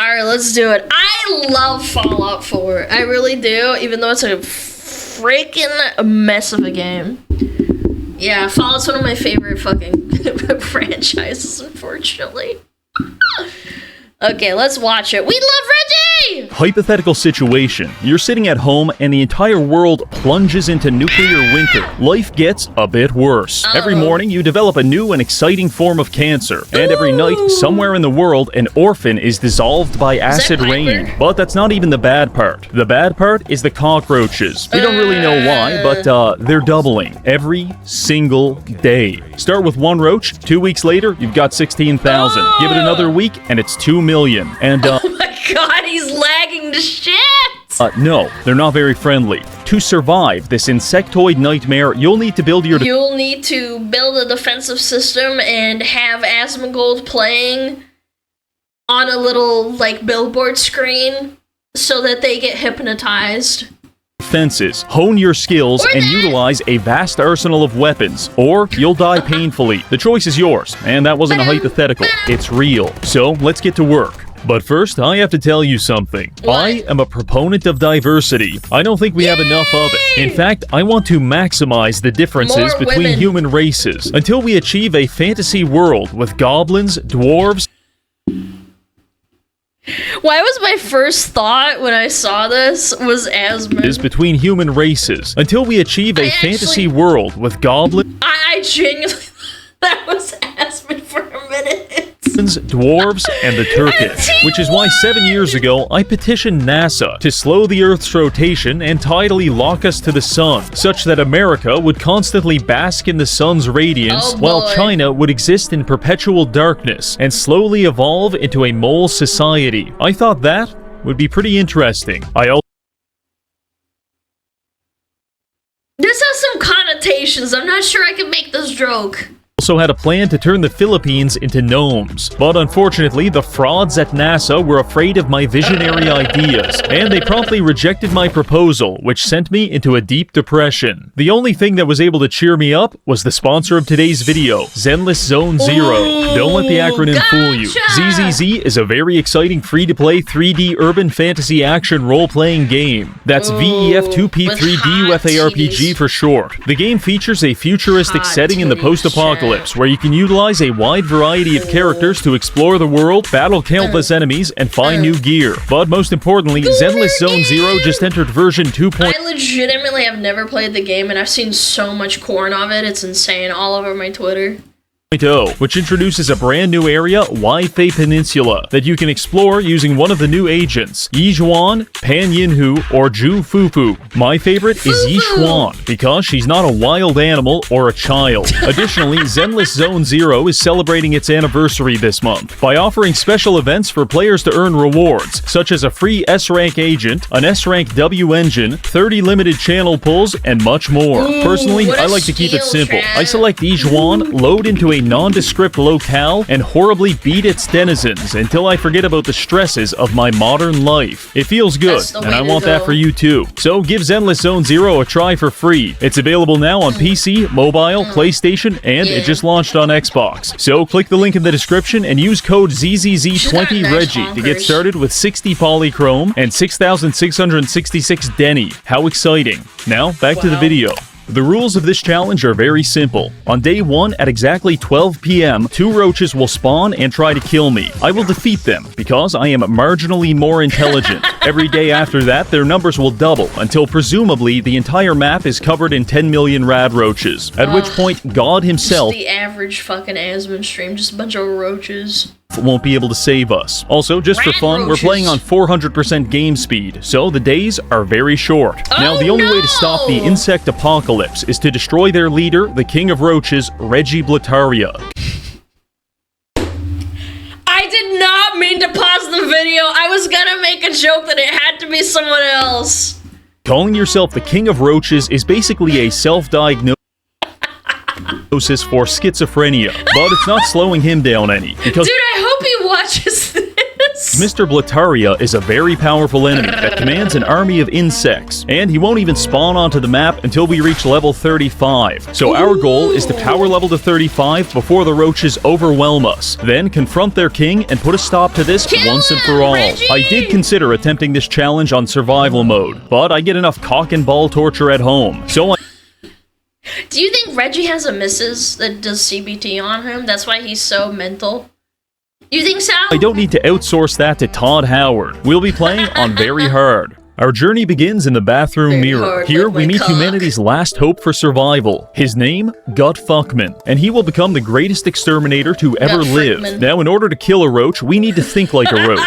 Alright, let's do it. I love Fallout 4. I really do, even though it's a freaking mess of a game. Yeah, Fallout's one of my favorite fucking franchises, unfortunately. Okay, let's watch it. We love Reggie! Hypothetical situation. You're sitting at home and the entire world plunges into nuclear winter. Life gets a bit worse. Every morning you develop a new and exciting form of cancer. And every night, somewhere in the world, an orphan is dissolved by acid rain. But that's not even the bad part. The bad part is the cockroaches. We don't really know why, but they're doubling every single day. Start with one roach, 2 weeks later, you've got 16,000. Give it another week, and it's 2 million. And oh my god, he's lagging to shit! No, they're not very friendly. To survive this insectoid nightmare, you'll need to build your... You'll need to build a defensive system and have Asmongold playing on a little, like, billboard screen so that they get hypnotized. Fences, hone your skills, and utilize a vast arsenal of weapons, or you'll die painfully. The choice is yours, and that wasn't a hypothetical. It's real. So, let's get to work. But first, I have to tell you something. What? I am a proponent of diversity. I don't think we have enough of it. In fact, I want to maximize the differences between human races until we achieve a fantasy world with goblins, dwarves... Why was my first thought when I saw this was Asmon? ...is between human races until we achieve a fantasy world with goblins... I genuinely... That was Asmon for a minute. Dwarves, and the Turkish, which is why 7 years ago I petitioned NASA to slow the Earth's rotation and tidally lock us to the sun, such that America would constantly bask in the sun's radiance while China would exist in perpetual darkness and slowly evolve into a mole society. I thought that would be pretty interesting. This has some connotations. I'm not sure I can make this joke. Also had a plan to turn the Philippines into gnomes, but unfortunately the frauds at NASA were afraid of my visionary ideas, and they promptly rejected my proposal, which sent me into a deep depression. The only thing that was able to cheer me up was the sponsor of today's video, Zenless Zone Zero. Don't let the acronym fool you. ZZZ is a very exciting free-to-play 3D urban fantasy action role-playing game. That's VEF2P3DUFARPG for short. The game features a futuristic setting in the post-apocalypse, where you can utilize a wide variety of characters to explore the world, battle countless enemies, and find new gear. But most importantly, Zenless Zone Zero just entered version 2.0. I legitimately have never played the game, and I've seen so much corn of it, it's insane, all over my Twitter. Which introduces a brand new area, Waifei Peninsula, that you can explore using one of the new agents, Yizhuan, Pan Yinhu, or Zhu Fufu. My favorite is Yizhuan, because she's not a wild animal or a child. Additionally, Zenless Zone Zero is celebrating its anniversary this month by offering special events for players to earn rewards, such as a free S-Rank agent, an S-Rank W engine, 30 limited channel pulls, and much more. Personally, I like to keep it simple. I select Yizhuan, load into a nondescript locale, and horribly beat its denizens until I forget about the stresses of my modern life. It feels good, and I want that for you too. So give Zenless Zone Zero a try for free. It's available now on PC, mobile, PlayStation, and it just launched on Xbox. So click the link in the description and use code ZZZ20Reggie to get started with 60 polychrome and 6,666 Denny. How exciting. Now, back to the video. The rules of this challenge are very simple. On day 1 at exactly 12 p.m., 2 roaches will spawn and try to kill me. I will defeat them because I am marginally more intelligent. Every day after that, their numbers will double until presumably the entire map is covered in 10 million rad roaches. At which point, God himself, just the average fucking Asmon stream, just a bunch of roaches, won't be able to save us. Also, just for fun, we're playing on 400% game speed, so the days are very short. Now, the only way to stop the insect apocalypse is to destroy their leader, the king of roaches, Reggie Blataria. I did not mean to pause the video. I was gonna make a joke that it had to be someone else. Calling yourself the king of roaches is basically a self-diagnosis for schizophrenia, but it's not slowing him down any. Because dude, I hope he watches this. Mr. Blataria is a very powerful enemy that commands an army of insects, and he won't even spawn onto the map until we reach level 35. So our goal is to power level to 35 before the roaches overwhelm us, then confront their king and put a stop to this once and for all. Reggie! I did consider attempting this challenge on survival mode, but I get enough cock and ball torture at home, so Do you think Reggie has a missus that does CBT on him? That's why he's so mental? You think so? I don't need to outsource that to Todd Howard. We'll be playing on very hard. Our journey begins in the bathroom Very mirror. hard, Here like we my meet cock. humanity's last hope for survival. His name, Gut Fuckman, and he will become the greatest exterminator to ever live. Frickman. Now, in order to kill a roach, we need to think like a roach.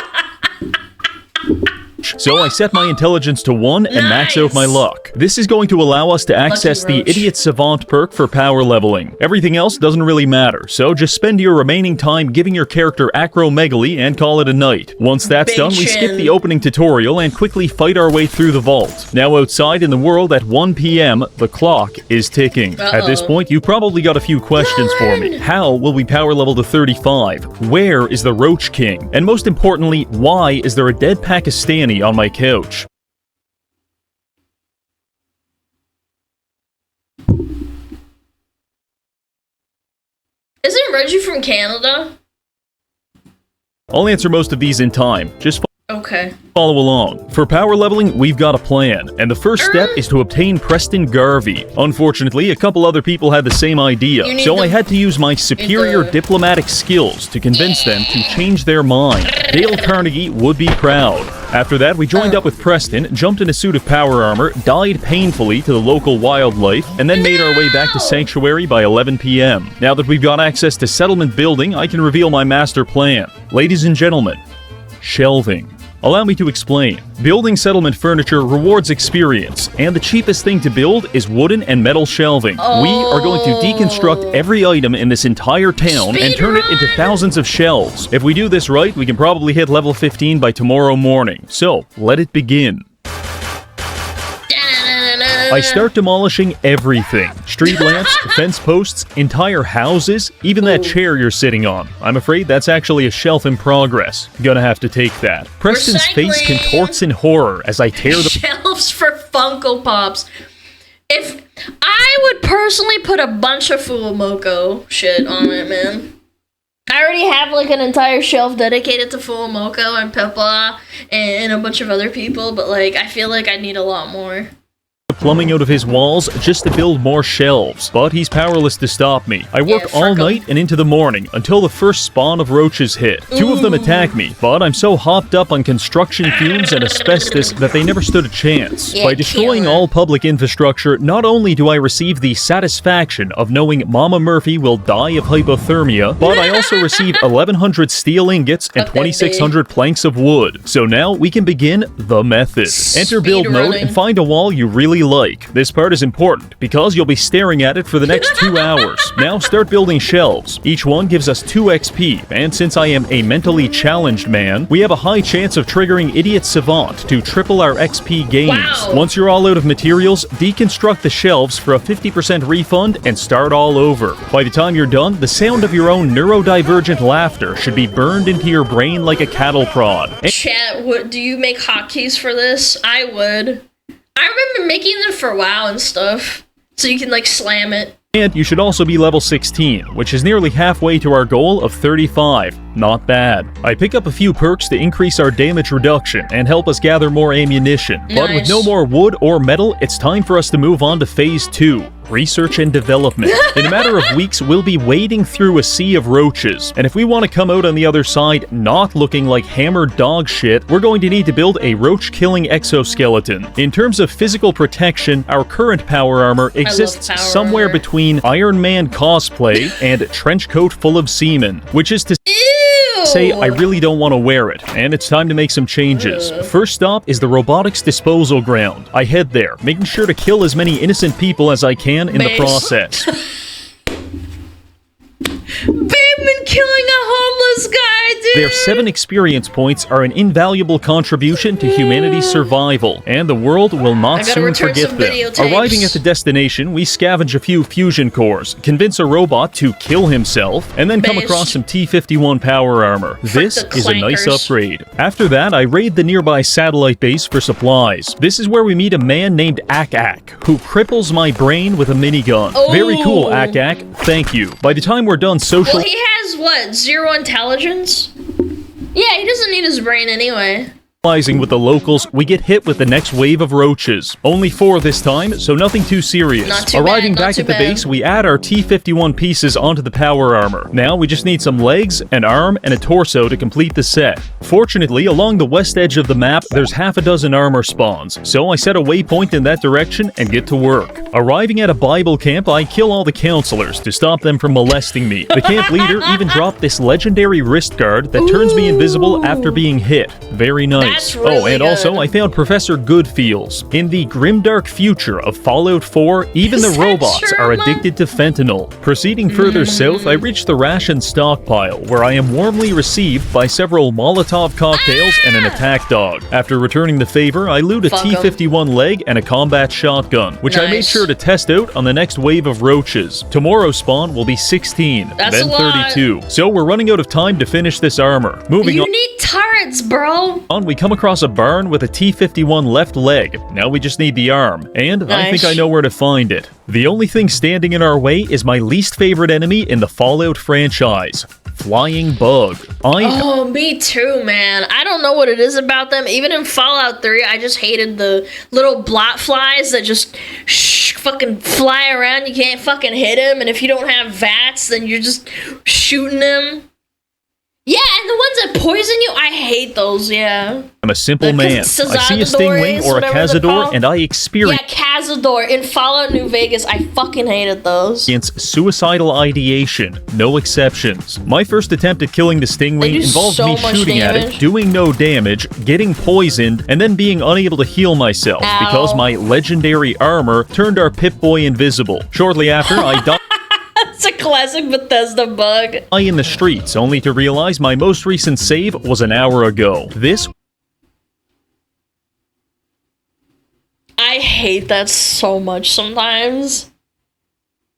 So I set my intelligence to 1 and max out my Nice. luck. This is going to allow us to access the Roach. Idiot Savant perk for power leveling. Everything else doesn't really matter, so just spend your remaining time giving your character acromegaly and call it a night. Once that's Big done, we skip chin. the opening tutorial and quickly fight our way through the vault. Now outside in the world at 1 p.m., the clock is ticking. At this Uh-oh. point, you've probably got a few questions for me. How will we power level to 35? Where is the Roach King? And most importantly, why is there a dead Pakistani on my couch? Isn't Reggie from Canada? I'll answer most of these in time. Just Okay. follow along. For power leveling, we've got a plan, and the first step is to obtain Preston Garvey. Unfortunately, a couple other people had the same idea, You need so I the- had to use my superior the- diplomatic skills to convince them to change their mind. Dale Carnegie would be proud. After that, we joined up with Preston, jumped in a suit of power armor, died painfully to the local wildlife, and then made our way back to Sanctuary by 11 p.m. Now that we've got access to Settlement Building, I can reveal my master plan. Ladies and gentlemen, shelving. Allow me to explain. Building settlement furniture rewards experience, and the cheapest thing to build is wooden and metal shelving. We are going to deconstruct every item in this entire town and turn it into thousands of shelves. If we do this right, we can probably hit level 15 by tomorrow morning. So, let it begin. I start demolishing everything. Street lamps, fence posts, entire houses, even that chair you're sitting on. I'm afraid that's actually a shelf in progress. Gonna have to take that. Preston's face Recycling. contorts in horror as I tear the Shelves for Funko Pops. If I would personally put a bunch of Fulamoko shit on it, man. I already have like an entire shelf dedicated to Fulamoko and Peppa and a bunch of other people, but like I feel like I need a lot more. plumbing out of his walls just to build more shelves, but he's powerless to stop me. I work Yeah, all fuck 'em. night and into the morning until the first spawn of roaches hit. Two of them attack me, but I'm so hopped up on construction fumes and asbestos that they never stood a chance. Yeah, By destroying killer. all public infrastructure, not only do I receive the satisfaction of knowing Mama Murphy will die of hypothermia, but I also receive 1,100 steel ingots and Fuck that 2,600 planks of wood. So now we can begin the method. Enter build mode running. and find a wall you really like. This part is important because you'll be staring at it for the next 2 hours. Now start building shelves. Each one gives us 2 XP, and since I am a mentally challenged man, we have a high chance of triggering Idiot Savant to triple our XP gains. Wow. Once you're all out of materials, deconstruct the shelves for a 50% refund and start all over. By the time you're done, the sound of your own neurodivergent laughter should be burned into your brain like a cattle prod. Chat, what, do you make hotkeys for this? I would. I remember making them for WoW and stuff. So you can like slam it. And you should also be level 16, which is nearly halfway to our goal of 35. Not bad. I pick up a few perks to increase our damage reduction and help us gather more ammunition. But with Nice. no more wood or metal, it's time for us to move on to phase 2. Research and development. In a matter of weeks, we'll be wading through a sea of roaches. And if we want to come out on the other side not looking like hammered dog shit, we're going to need to build a roach-killing exoskeleton. In terms of physical protection, our current power armor exists power somewhere armor. between Iron Man cosplay and trench coat full of semen, which is to Ew! say I really don't want to wear it, and it's time to make some changes. First stop is the robotics disposal ground. I head there, making sure to kill as many innocent people as I can in the Base. process. They've been killing a homeless guy Their 7 experience points are an invaluable contribution to humanity's survival, and the world will not soon forget them. Arriving at the destination, we scavenge a few fusion cores, convince a robot to kill himself, and then come across some T-51 power armor. This is a nice upgrade. After that, I raid the nearby satellite base for supplies. This is where we meet a man named Ak, who cripples my brain with a minigun. Very cool, Ak. Thank you. By the time we're done social... Well, he has, what, 0 intelligence? Yeah, he doesn't need his brain anyway. With the locals, we get hit with the next wave of roaches. Only 4 this time, so nothing too serious. Arriving back at the base, we add our T-51 pieces onto the power armor. Now we just need some legs, an arm, and a torso to complete the set. Fortunately, along the west edge of the map, there's half a dozen armor spawns, so I set a waypoint in that direction and get to work. Arriving at a Bible camp, I kill all the counselors to stop them from molesting me. The camp leader even dropped this legendary wrist guard that turns me invisible after being hit. Very nice. Really and also, I found Professor Goodfeels. In the grimdark future of Fallout 4, even the robots are addicted to fentanyl. Proceeding further south, I reach the ration stockpile, where I am warmly received by several Molotov cocktails and an attack dog. After returning the favor, I loot a T-51 leg and a combat shotgun, which I made sure to test out on the next wave of roaches. Tomorrow's spawn will be 16, then 32. So we're running out of time to finish this armor. Moving on. You need turrets, bro! We come across a barn with a T-51 left leg. Now we just need the arm, and I think I know where to find it. The only thing standing in our way is my least favorite enemy in the Fallout franchise. Flying bug. Oh, me too, man. I don't know what it is about them. Even in Fallout 3, I just hated the little blot flies that just fucking fly around. You can't fucking hit them, and if you don't have VATS, then you're just shooting them. Yeah, and the ones that poison you, I hate those, yeah. I'm a simple man. I see a stingwing or a cazador, and I experience... Yeah, cazador. In Fallout New Vegas, I fucking hated those. Suicidal ideation. No exceptions. My first attempt at killing the stingwing involved me shooting at it, doing no damage, getting poisoned, and then being unable to heal myself because my legendary armor turned our Pip-Boy invisible. Shortly after, I died... It's a classic Bethesda bug. In the streets, only to realize my most recent save was an hour ago. I hate that so much sometimes.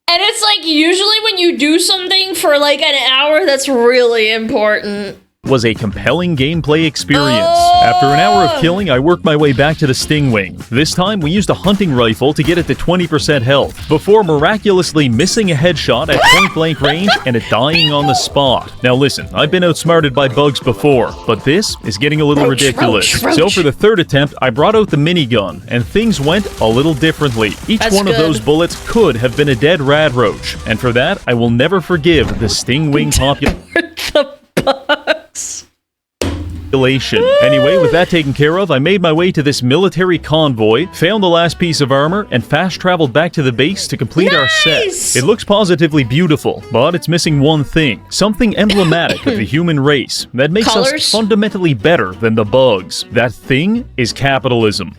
And it's like, usually when you do something for like an hour, that's really important. Was a compelling gameplay experience. After an hour of killing, I worked my way back to the stingwing. This time, we used a hunting rifle to get it to 20% health, before miraculously missing a headshot at point-blank range and it dying on the spot. Now listen, I've been outsmarted by bugs before, but this is getting a little ridiculous. Roach. So for the third attempt, I brought out the minigun, and things went a little differently. Each one of those bullets could have been a dead rad roach, and for that, I will never forgive the stingwing Anyway, with that taken care of, I made my way to this military convoy, found the last piece of armor, and fast-traveled back to the base to complete our set. It looks positively beautiful, but it's missing one thing. Something emblematic of the human race that makes us fundamentally better than the bugs. That thing is capitalism.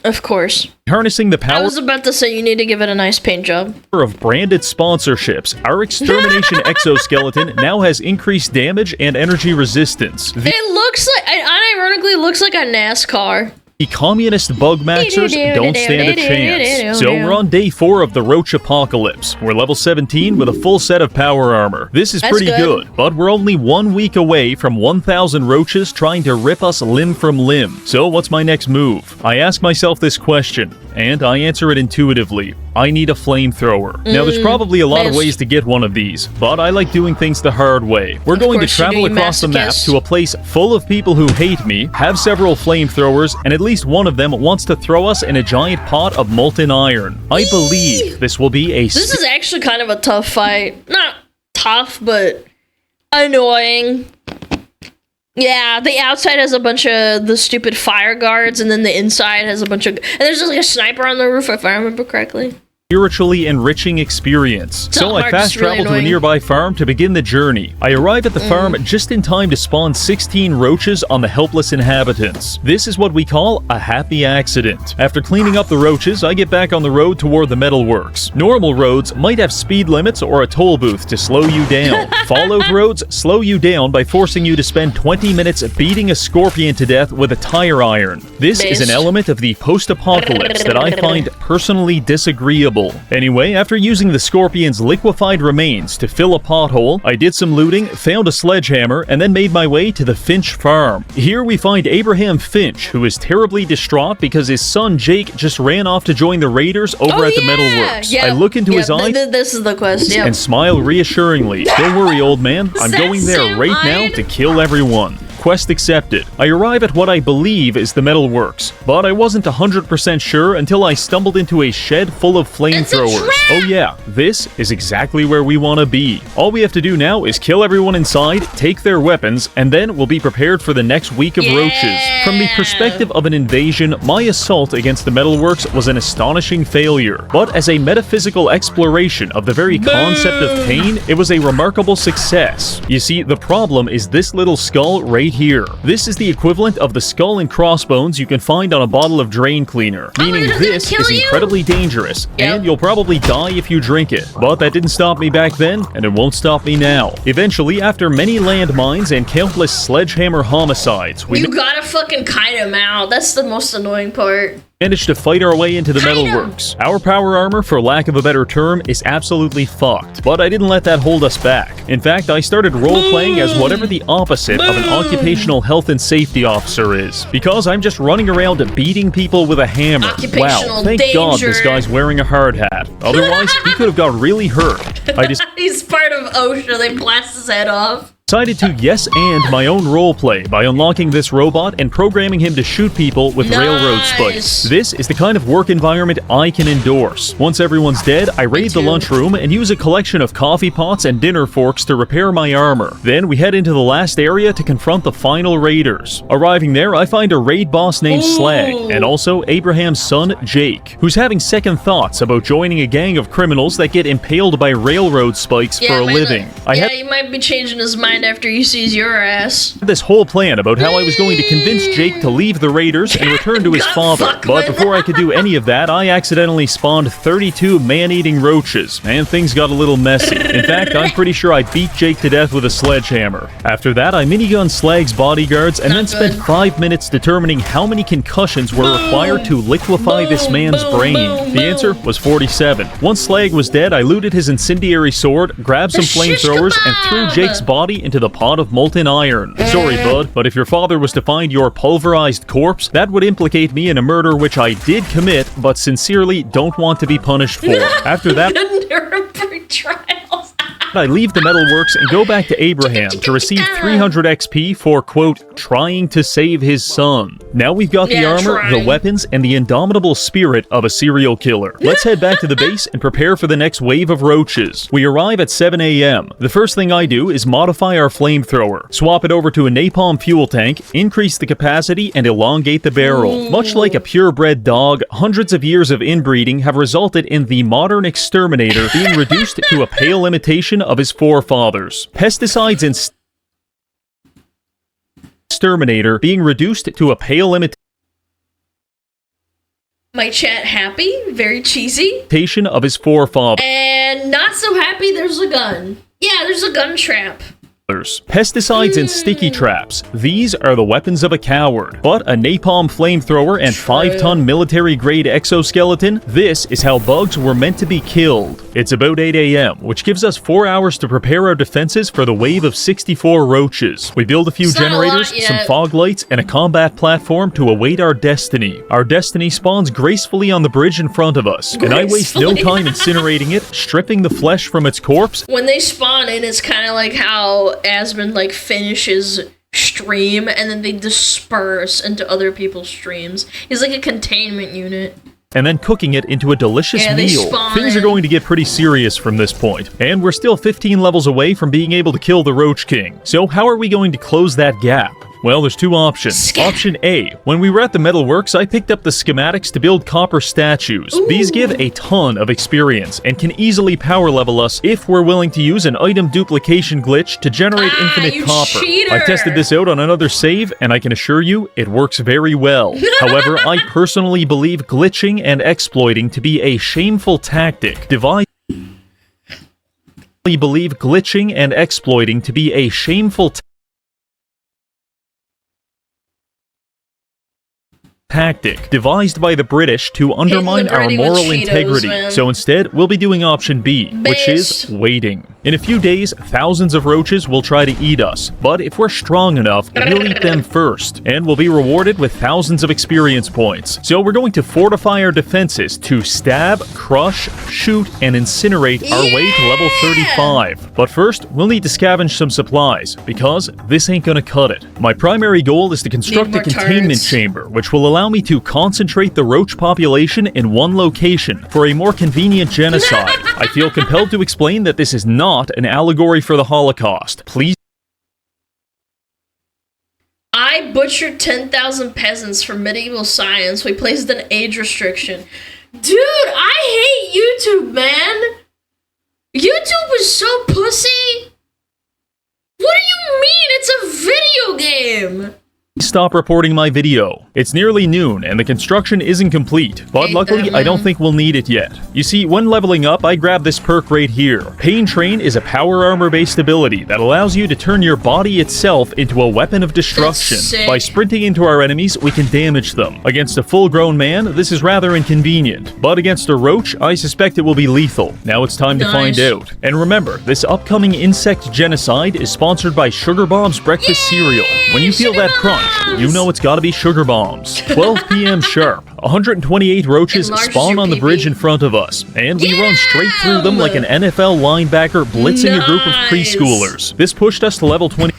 Of course. Harnessing the power... I was about to say you need to give it a nice paint job. ...of branded sponsorships, our extermination exoskeleton now has increased damage and energy resistance. It looks like... It unironically looks like a NASCAR. The communist bug maxers don't stand a chance. So we're on day 4 of the Roach apocalypse. We're level 17 with a full set of power armor. This is pretty good, but we're only 1 week away from 1,000 roaches trying to rip us limb from limb. So what's my next move? I ask myself this question, and I answer it intuitively. I need a flamethrower. Now, there's probably a lot of ways to get one of these, but I like doing things the hard way. We're going to travel across the map to a place full of people who hate me, have several flamethrowers, and at least one of them wants to throw us in a giant pot of molten iron. I believe this will be a... This is actually kind of a tough fight. Not tough, but annoying. Yeah, the outside has a bunch of the stupid fire guards, and then the inside has a bunch of... And there's just like a sniper on the roof, if I remember correctly. spiritually enriching experience. So I fast travel to a nearby farm to begin the journey. I arrive at the farm just in time to spawn 16 roaches on the helpless inhabitants. This is what we call a happy accident. After cleaning up the roaches, I get back on the road toward the metalworks. Normal roads might have speed limits or a toll booth to slow you down. Fallout roads slow you down by forcing you to spend 20 minutes beating a scorpion to death with a tire iron. This is an element of the post-apocalypse that I find personally disagreeable. Anyway, after using the scorpion's liquefied remains to fill a pothole, I did some looting, found a sledgehammer, and then made my way to the Finch farm. Here we find Abraham Finch, who is terribly distraught because his son Jake just ran off to join the raiders over at the metalworks. I look into his eyes this is the quest, and smile reassuringly. Don't worry, old man, I'm going there right now to kill everyone. Quest accepted. I arrive at what I believe is the metalworks, but I wasn't 100% sure until I stumbled into a shed full of flamethrowers. Oh yeah, this is exactly where we want to be. All we have to do now is kill everyone inside, take their weapons, and then we'll be prepared for the next week of roaches. From the perspective of an invasion, my assault against the metalworks was an astonishing failure, but as a metaphysical exploration of the very concept of pain, it was a remarkable success. You see, the problem is this little skull right here. This is the equivalent of the skull and crossbones you can find on a bottle of drain cleaner, meaning this is incredibly dangerous, and you'll probably die if you drink it. But that didn't stop me back then, and it won't stop me now. Eventually, after many landmines and countless sledgehammer homicides, you gotta fucking kite him out. That's the most annoying part. Managed to fight our way into the metalworks. Our power armor, for lack of a better term, is absolutely fucked, but I didn't let that hold us back. In fact, I started role-playing as whatever the opposite of an occupational health and safety officer is, because I'm just running around beating people with a hammer. Wow, thank God this guy's wearing a hard hat. Otherwise, he could have got really hurt. He's part of OSHA, they blast his head off. Decided to yes-and my own roleplay by unlocking this robot and programming him to shoot people with railroad spikes. This is the kind of work environment I can endorse. Once everyone's dead, I raid the lunchroom and use a collection of coffee pots and dinner forks to repair my armor. Then we head into the last area to confront the final raiders. Arriving there, I find a raid boss named Slag, and also Abraham's son, Jake, who's having second thoughts about joining a gang of criminals that get impaled by railroad spikes for a living. He might be changing his mind after he sees your ass. This whole plan about how I was going to convince Jake to leave the raiders and return to his father. But before I could do any of that, I accidentally spawned 32 man-eating roaches, and things got a little messy. In fact, I'm pretty sure I beat Jake to death with a sledgehammer. After that, I minigun Slag's bodyguards and then spent 5 minutes determining how many concussions were required to liquefy this man's brain. The answer was 47. Once Slag was dead, I looted his incendiary sword, grabbed some flamethrowers, and threw Jake's body into the pot of molten iron. Sorry, bud, but if your father was to find your pulverized corpse, that would implicate me in a murder which I did commit, but sincerely don't want to be punished for. After that, I leave the metalworks and go back to Abraham to receive 300 XP for, quote, trying to save his son. Now we've got the armor, the weapons, and the indomitable spirit of a serial killer. Let's head back to the base and prepare for the next wave of roaches. We arrive at 7 a.m. The first thing I do is modify our flamethrower, swap it over to a napalm fuel tank, increase the capacity, and elongate the barrel. Much like a purebred dog, hundreds of years of inbreeding have resulted in the modern exterminator being reduced to a pale imitation of his forefathers. Pesticides and exterminator being reduced to a pale imitation My chat happy, very cheesy. Of his forefathers. And not so happy there's a gun. Yeah, there's a gun trap. Pesticides and sticky traps. These are the weapons of a coward. But a napalm flamethrower and 5-ton military-grade exoskeleton, this is how bugs were meant to be killed. It's about 8 a.m., which gives us 4 hours to prepare our defenses for the wave of 64 roaches. We build a few generators, some fog lights, and a combat platform to await our destiny. Our destiny spawns gracefully on the bridge in front of us, and I waste no time incinerating it, stripping the flesh from its corpse. When they spawn in, it's kind of like how Asmund like finishes stream and then they disperse into other people's streams. He's like a containment unit. And then cooking it into a delicious meal. Things are going to get pretty serious from this point, and we're still 15 levels away from being able to kill the Roach King. So how are we going to close that gap? Well, there's two options. Option A. When we were at the metalworks, I picked up the schematics to build copper statues. Ooh. These give a ton of experience and can easily power level us if we're willing to use an item duplication glitch to generate infinite copper. Cheater. I tested this out on another save, and I can assure you, it works very well. However, I personally believe glitching and exploiting to be a shameful tactic devised by the British to undermine our moral integrity. Man. So instead, we'll be doing option B, which is waiting. In a few days, thousands of roaches will try to eat us, but if we're strong enough, we'll eat them first, and we'll be rewarded with thousands of experience points. So we're going to fortify our defenses to stab, crush, shoot, and incinerate our way to level 35. But first, we'll need to scavenge some supplies, because this ain't gonna cut it. My primary goal is to construct a containment chamber, which will allow me to concentrate the roach population in one location for a more convenient genocide. I feel compelled to explain that this is not an allegory for the Holocaust. Please. I butchered 10,000 peasants for medieval science. We placed an age restriction. Dude, I hate YouTube, man. YouTube is so pussy. What do you mean? It's a video game. Stop reporting my video. It's nearly noon and the construction isn't complete, but luckily I don't think we'll need it yet. You see, when leveling up, I grabbed this perk right here. Pain Train is a power armor based ability that allows you to turn your body itself into a weapon of destruction. By sprinting into our enemies, we can damage them. Against a full-grown man, this is rather inconvenient, but against a roach, I suspect it will be lethal. Now it's time to find out. And remember, this upcoming insect genocide is sponsored by Sugar Bomb's breakfast cereal. When you feel that crunch, you know it's gotta be Sugar Bombs. 12 p.m. sharp. 128 roaches spawn on the bridge in front of us, and we run straight through them like an NFL linebacker blitzing a group of preschoolers. This pushed us to level 21.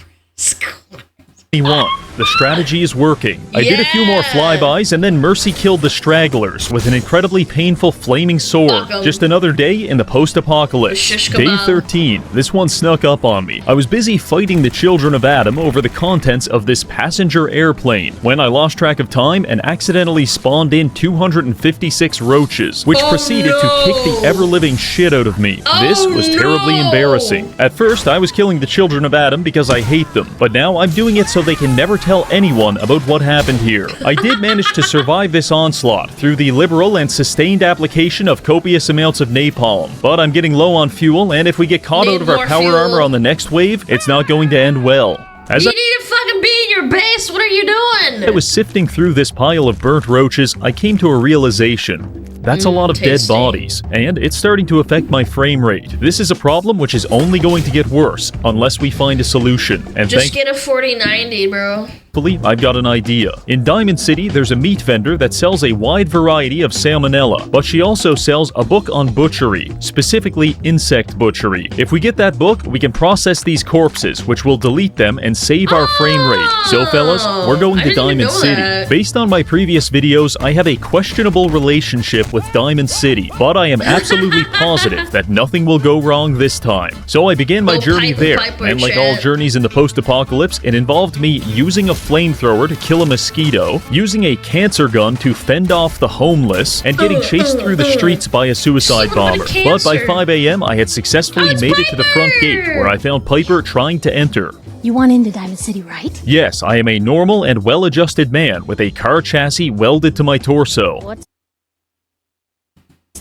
The strategy is working. I did a few more flybys and then mercy killed the stragglers with an incredibly painful flaming sword. Just another day in the post-apocalypse. Day 13. This one snuck up on me. I was busy fighting the children of Adam over the contents of this passenger airplane when I lost track of time and accidentally spawned in 256 roaches, which proceeded to kick the ever-living shit out of me. This was terribly embarrassing. At first, I was killing the children of Adam because I hate them, but now I'm doing it so they can never tell anyone about what happened here. I did manage to survive this onslaught through the liberal and sustained application of copious amounts of napalm, but I'm getting low on fuel, and if we get caught out of our power armor on the next wave, it's not going to end well. You need to fucking be in your base. What are you doing? I was sifting through this pile of burnt roaches, I came to a realization. That's a lot of dead bodies, and it's starting to affect my frame rate. This is a problem which is only going to get worse unless we find a solution. And just get a 4090, bro. I've got an idea. In Diamond City, there's a meat vendor that sells a wide variety of salmonella, but she also sells a book on butchery, specifically insect butchery. If we get that book, we can process these corpses, which will delete them and save our frame rate. So fellas, we're going to Diamond City. Based on my previous videos, I have a questionable relationship with Diamond City, but I am absolutely positive that nothing will go wrong this time. So I began my journey there, and like all journeys in the post-apocalypse, it involved me using a flamethrower to kill a mosquito, using a cancer gun to fend off the homeless, and getting chased through the streets by a suicide bomber. But by 5 a.m., I had successfully made it to the front gate, where I found Piper trying to enter. You want into Diamond City, right? Yes, I am a normal and well-adjusted man with a car chassis welded to my torso. What's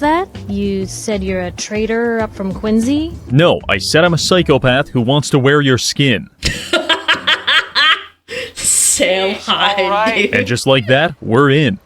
that? You said you're a traitor up from Quincy? No, I said I'm a psychopath who wants to wear your skin. Sam Hyde. And just like that, we're in.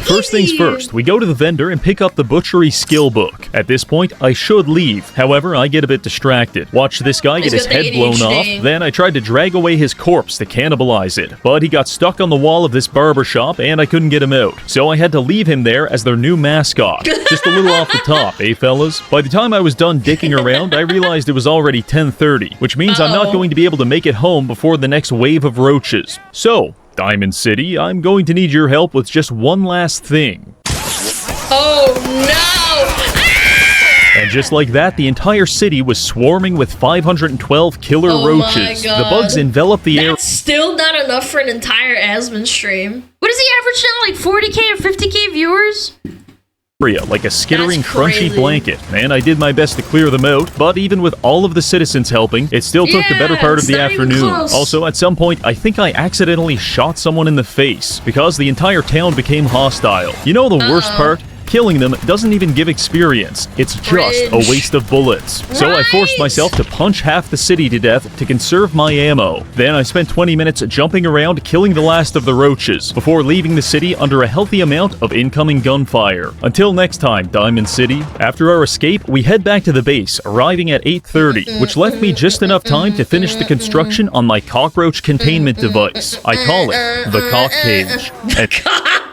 First things first, we go to the vendor and pick up the butchery skill book. At this point, I should leave. However, I get a bit distracted. Watch this guy get his head blown off. Then I tried to drag away his corpse to cannibalize it. But he got stuck on the wall of this barbershop and I couldn't get him out. So I had to leave him there as their new mascot. Just a little off the top, eh fellas? By the time I was done dicking around, I realized it was already 10:30, which means I'm not going to be able to make it home before the next wave of roaches. So, Diamond City, I'm going to need your help with just one last thing. Oh no! And just like that, the entire city was swarming with 512 killer roaches. The bugs enveloped the air. That's still not enough for an entire Asmon stream. What is he average now? Like 40k or 50k viewers? Like a skittering, That's crunchy crazy. blanket, and I did my best to clear them out, but even with all of the citizens helping, it still took the better part of it's the not even afternoon. close. Also, at some point, I think I accidentally shot someone in the face, because the entire town became hostile. You know the worst part? Killing them doesn't even give experience. It's just a Cringe. waste of bullets. So I forced Right. myself to punch half the city to death to conserve my ammo. Then I spent 20 minutes jumping around killing the last of the roaches before leaving the city under a healthy amount of incoming gunfire. Until next time, Diamond City. After our escape, we head back to the base, arriving at 8:30, which left me just enough time to finish the construction on my cockroach containment device. I call it the cock cage. And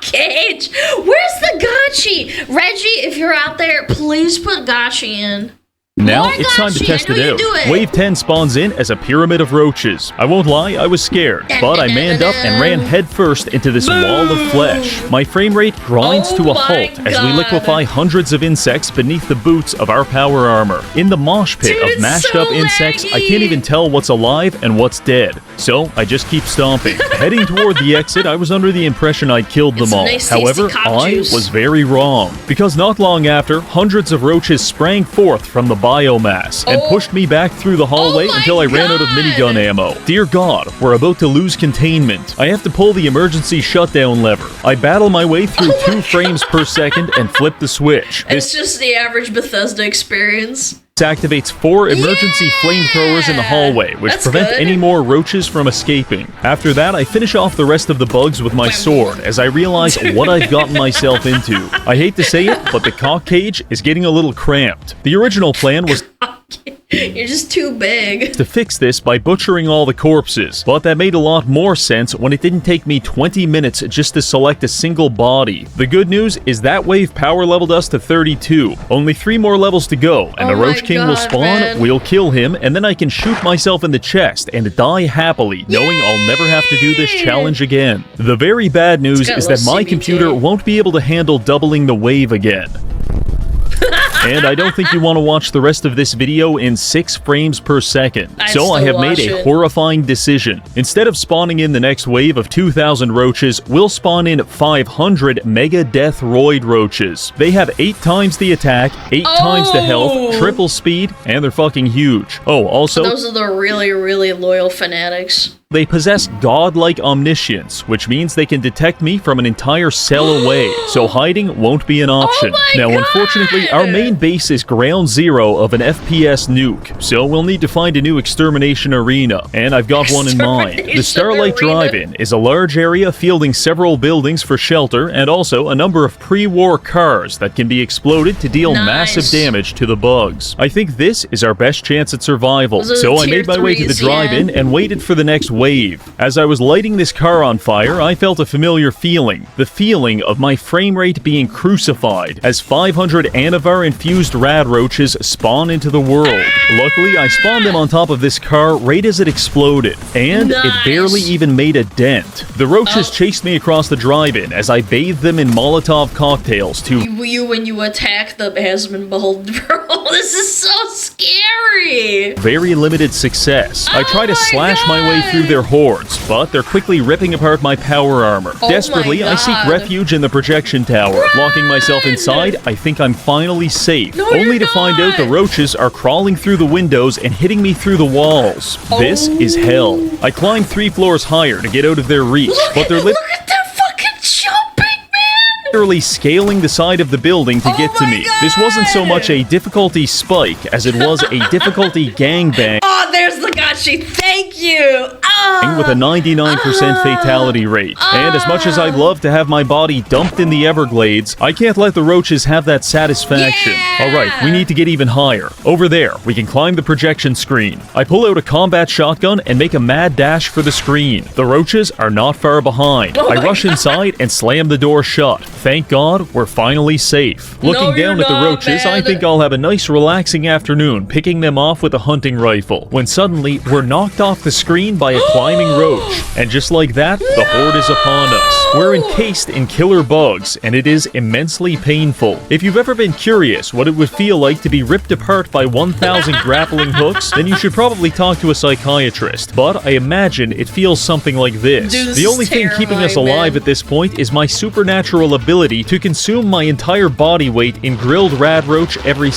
Cage. Where's the Gotchi? Reggie, if you're out there, please put Gotchi in. now More it's time to Gotchi, test I it know you out. do it. Wave 10 spawns in as a pyramid of roaches. I won't lie, I was scared, but I manned up and ran headfirst into this wall of flesh. My frame rate grinds Oh to a my halt as we God. liquefy hundreds of insects beneath the boots of our power armor. In the mosh pit Dude, of it's mashed so up insects, I laggy. can't even tell what's alive and what's dead. So I just keep stomping. Heading toward the exit, I was under the impression I'd killed them It's a all. nice, tasty However, cock I juice. was very wrong, because not long after, hundreds of roaches sprang forth from the biomass and pushed me back through the hallway Oh my until I ran out of God. minigun ammo. Dear God, we're about to lose containment. I have to pull the emergency shutdown lever. I battle my way through 2 frames per second and flip the switch. It's just the average Bethesda experience. Activates 4 emergency flamethrowers in the hallway, which That's prevent good. any more roaches from escaping. After that, I finish off the rest of the bugs with my sword as I realize what I've gotten myself into. I hate to say it, but the cock cage is getting a little cramped. The original plan was You're just too big. to fix this by butchering all the corpses, but that made a lot more sense when it didn't take me 20 minutes just to select a single body. The good news is that wave power leveled us to 32. Only 3 more levels to go, and Oh the my Roach King will God, spawn, man. we'll kill him, and then I can shoot myself in the chest and die happily, knowing I'll never have to do this challenge again. The very bad news got is a that little my CBT. computer won't be able to handle doubling the wave again. And I don't think you want to watch the rest of this video in 6 frames per second. I'd So I still have made watch a it. horrifying decision. Instead of spawning in the next wave of 2,000 roaches, we'll spawn in 500 Mega Death Roid roaches. They have 8 times the attack, 8 times the health, Oh. triple speed, and they're fucking huge. Oh, also, Those are the really, really loyal fanatics. they possess godlike omniscience, which means they can detect me from an entire cell away, so hiding won't be an option. my Now, God! unfortunately, our main base is ground zero of an FPS nuke, so we'll need to find a new extermination arena, and I've got one in mind. The Extermination Starlight arena. Drive-in is a large area fielding several buildings for shelter, and also a number of pre-war cars that can be exploded to deal Nice. massive damage to the bugs. I think this is our best chance at survival, Those are so the I tier made my way to the 3s, drive-in and waited for the next wave. As I was lighting this car on fire, I felt a familiar feeling. The feeling of my frame rate being crucified as 500 Anavar-infused rad roaches spawn into the world. Luckily, I spawned them on top of this car right as it exploded, and it Nice. barely even made a dent. The roaches chased me across the drive-in as I bathed them in Molotov cocktails to You when you attack the Asmon Baldur. This is so scary. very limited success. I try to Oh my slash my way God. through their hordes, but they're quickly ripping apart my power armor. Oh Desperately, my I seek God. refuge in the projection tower. Locking myself inside, I think I'm finally safe. No, only you're to find out the not. roaches are crawling through the windows and hitting me through the walls. This is hell. I climb 3 floors higher to get out of their reach, but they're Look at that fucking jumping, man. literally scaling the side of the building to Oh get to my me. This wasn't so God. much a difficulty spike as it was a difficulty gangbang. Oh, there's the Gotchi. Thank you. With a 99% fatality rate. And as much as I'd love to have my body dumped in the Everglades, I can't let the roaches have that satisfaction. Yeah! Alright, we need to get even higher. Over there, we can climb the projection screen. I pull out a combat shotgun and make a mad dash for the screen. The roaches are not far behind. Oh I my rush inside and slam the door shut. Thank God, we're finally safe. No, Looking down you're at the not, roaches, I man. think I'll have a nice relaxing afternoon picking them off with a hunting rifle, when suddenly we're knocked off the screen by a climbing roach. And just like that, the horde is upon us. We're encased in killer bugs, and it is immensely painful. If you've ever been curious what it would feel like to be ripped apart by 1,000 grappling hooks, then you should probably talk to a psychiatrist. But I imagine it feels something like this. Dude, this the only is thing keeping us terrifying, alive man. at this point is my supernatural ability to consume my entire body weight in grilled rad roach every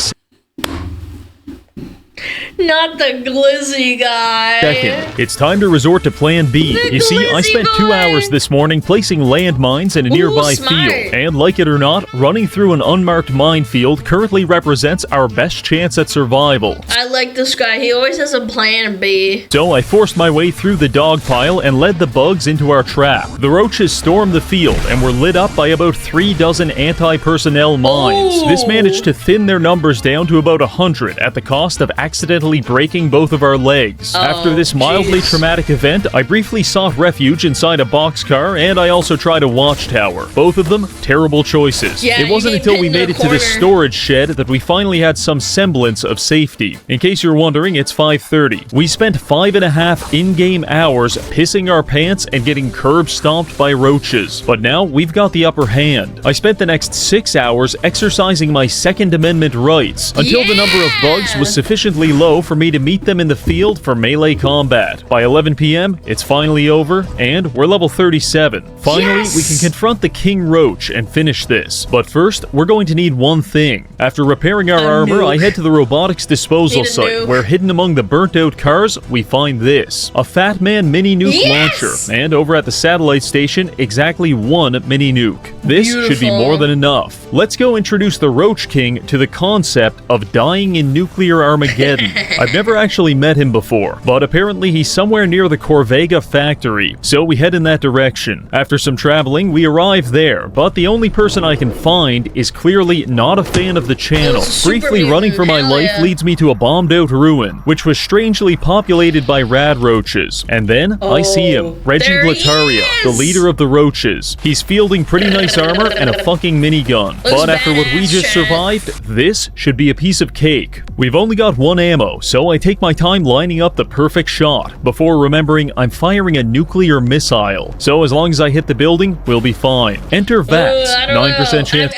Not the glizzy guy. second. It's time to resort to plan B. The You see, I glizzy spent boy. 2 hours this morning placing landmines in a nearby smart. field. And like it or not, running through an unmarked minefield currently represents our best chance at survival. I like this guy. He always has a plan B. So I forced my way through the dog pile and led the bugs into our trap. The roaches stormed the field and were lit up by about 3 dozen anti-personnel mines. Ooh. This managed to thin their numbers down to about 100 at the cost of accidentally breaking both of our legs. After this mildly jeez. traumatic event, I briefly sought refuge inside a boxcar, and I also tried a watchtower. Both of them terrible choices. Yeah, It wasn't you until get we pinned in made a it to the corner. storage shed that we finally had some semblance of safety. In case you're wondering, it's 5:30. We spent 5.5 in-game hours pissing our pants and getting curb stomped by roaches. But now we've got the upper hand. I spent the next 6 hours exercising my Second Amendment rights until the number of bugs was sufficiently low for me to meet them in the field for melee combat. By 11 p.m., it's finally over, and we're level 37. Finally, Yes! we can confront the King Roach and finish this. But first, we're going to need one thing. After repairing our armor, nuke. I head to the robotics disposal Need a site, nuke. where hidden among the burnt-out cars, we find this. A Fat Man mini nuke Yes! launcher, and over at the satellite station, exactly one mini nuke. This should be Beautiful. more than enough. Let's go introduce the Roach King to the concept of dying in nuclear Armageddon. I've never actually met him before, but apparently he's somewhere near the Corvega factory, so we head in that direction. After some traveling, we arrive there, but the only person I can find is clearly not a fan of the channel. Super Briefly running for my mutant, life hell yeah. leads me to a bombed-out ruin, which was strangely populated by rad roaches. And then I see him, Reggie there he Blataria, the is! leader of the roaches. He's fielding pretty nice armor and a fucking minigun. But after what we badass, just Chef. survived, this should be a piece of cake. We've only got one ammo, so I take my time lining up the perfect shot, before remembering I'm firing a nuclear missile. So as long as I hit the building, we'll be fine. Enter VATS, I don't 9% know. chance.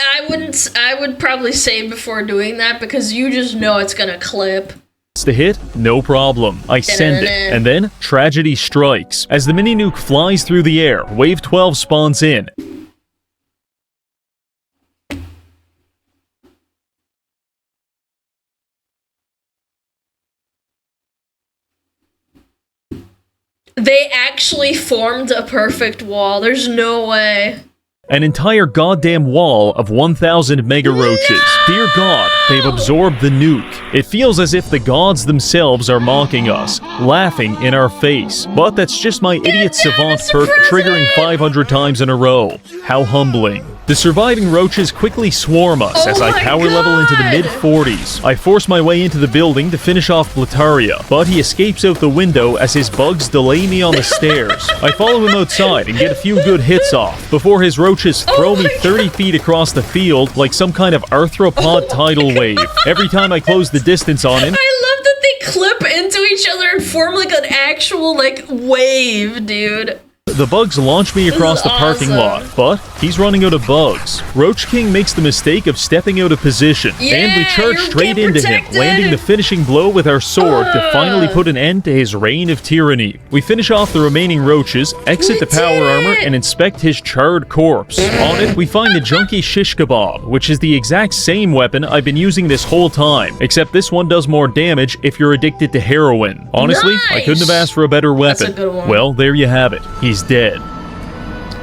I would probably save before doing that because you just know it's gonna clip. To hit, no problem. I send it, and then tragedy strikes. As the mini nuke flies through the air, Wave 12 spawns in. They actually formed a perfect wall. There's no way. An entire goddamn wall of 1,000 mega roaches. Dear God, they've absorbed the nuke. It feels as if the gods themselves are mocking us, laughing in our face. But that's just my idiot savant Mr. perk triggering President! 500 times in a row. How humbling. The surviving roaches quickly swarm us as I my power level into the God! mid-40s. I force my way into the building to finish off Blataria, but he escapes out the window as his bugs delay me on the stairs. I follow him outside and get a few good hits off, before his roaches throw me 30 feet across the field like some kind of arthropod tidal wave. Every time I close the distance on him, I love that they clip into each other and form like an actual like wave, dude. the bugs launch me across the parking lot, but he's running out of bugs. Roach King makes the mistake of stepping out of position, and we Yeah, charge you straight get into him, protected. landing the finishing blow with our sword to finally put an end to his reign of tyranny. We finish off the remaining roaches, exit the power did armor, it! and inspect his charred corpse. On it, we find the junky shish kebab, which is the exact same weapon I've been using this whole time, except this one does more damage if you're addicted to heroin. Honestly, I couldn't have Nice! asked for a better That's a weapon. good one. Well, there you have it. He's dead.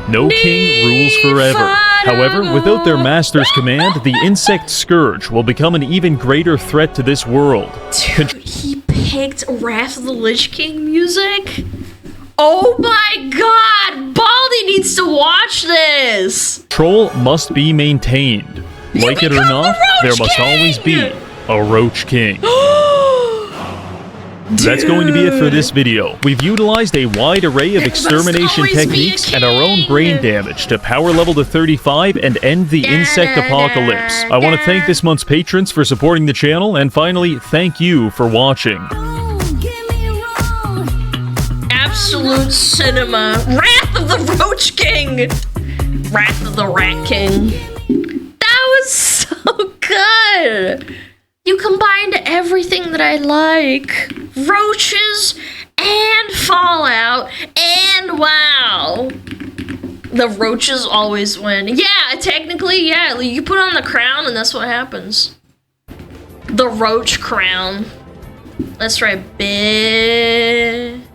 No king rules forever. However, without their master's command, the insect scourge will become an even greater threat to this world. Dude, he picked Wrath of the Lich King music? Oh my god! Baldy needs to watch this! Control must be maintained. Like it or become not, the there Roach must King! always be a Roach King. That's going to be it for this video. We've utilized a wide array of extermination always be a techniques and our own king. brain damage to power level to 35 and end the insect apocalypse. I want to thank this month's patrons for supporting the channel, and finally, thank you for watching. absolute cinema. Wrath of the Roach King. Wrath of the Rat King. That was so good. You combined everything that I like. Roaches and Fallout and WoW. The roaches always win. Yeah, technically, yeah. You put on the crown and that's what happens. The roach crown. That's right, bitch.